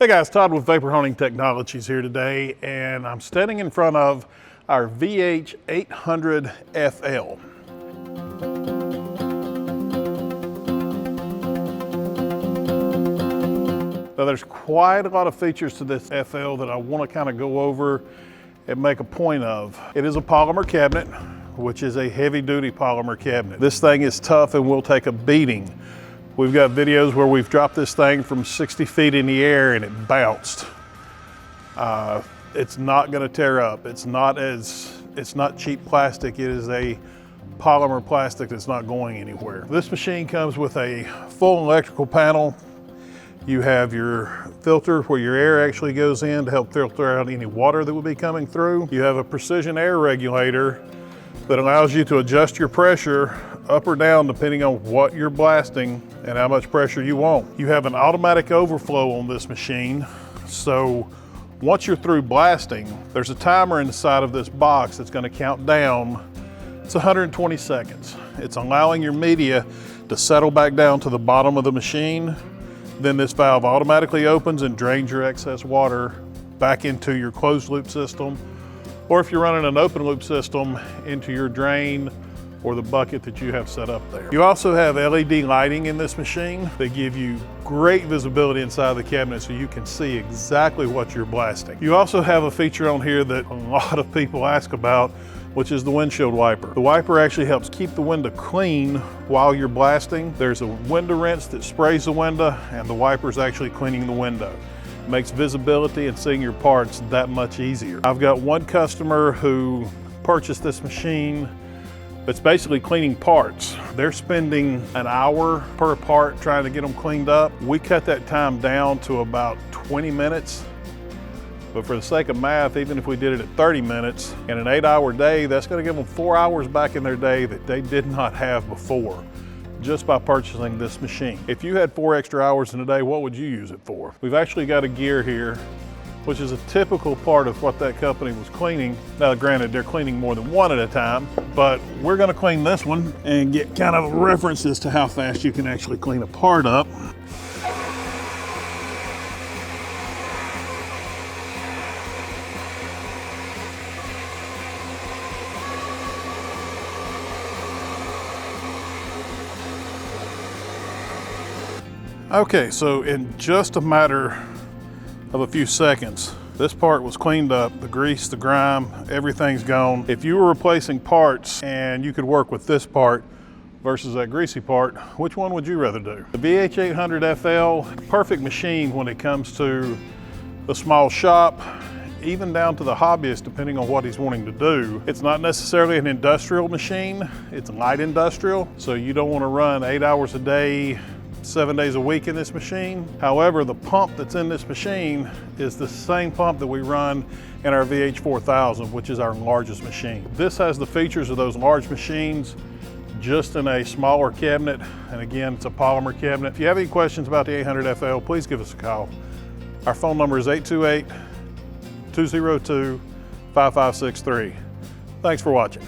Hey guys, Todd with Vapor Hunting Technologies here today, and I'm standing in front of our VH800 FL. Now there's quite a lot of features to this FL that I want to kind of go over and make a point of. It is a polymer cabinet, which is a heavy-duty polymer cabinet. This thing is tough and will take a beating. We've got videos where we've dropped this thing from 60 feet in the air and it bounced. It's not going to tear up. It's not cheap plastic. It is a polymer plastic that's not going anywhere. This machine comes with a full electrical panel. You have your filter where your air actually goes in to help filter out any water that would be coming through. You have a precision air regulator that allows you to adjust your pressure up or down depending on what you're blasting and how much pressure you want. You have an automatic overflow on this machine, so once you're through blasting, there's a timer inside of this box that's going to count down. It's 120 seconds. It's allowing your media to settle back down to the bottom of the machine. Then this valve automatically opens and drains your excess water back into your closed loop system, or if you're running an open loop system, into your drain or the bucket that you have set up there. You also have LED lighting in this machine. They give you great visibility inside the cabinet so you can see exactly what you're blasting. You also have a feature on here that a lot of people ask about, which is the windshield wiper. The wiper actually helps keep the window clean while you're blasting. There's a window rinse that sprays the window, and the wiper is actually cleaning the window. It makes visibility and seeing your parts that much easier. I've got one customer who purchased this machine. It's basically cleaning parts. They're spending an hour per part trying to get them cleaned up. We cut that time down to about 20 minutes. But for the sake of math, even if we did it at 30 minutes in an 8-hour day, that's going to give them 4 hours back in their day that they did not have before, just by purchasing this machine. If you had 4 extra hours in a day, what would you use it for? We've actually got a gear here, which is a typical part of what that company was cleaning. Now, granted, they're cleaning more than one at a time, but we're gonna clean this one and get kind of a reference as to how fast you can actually clean a part up. Okay, so in just a matter of a few seconds, this part was cleaned up, the grease, the grime, everything's gone. If you were replacing parts and you could work with this part versus that greasy part, which one would you rather do? The VH800 FL, perfect machine when it comes to the small shop, even down to the hobbyist, depending on what he's wanting to do. It's not necessarily an industrial machine, it's light industrial, so you don't want to run 8 hours a day, 7 days a week in this machine. However, the pump that's in this machine is the same pump that we run in our VH4000, which is our largest machine. This has the features of those large machines, just in a smaller cabinet. And again, it's a polymer cabinet. If you have any questions about the 800 FL, please give us a call. Our phone number is 828-202-5563. Thanks for watching.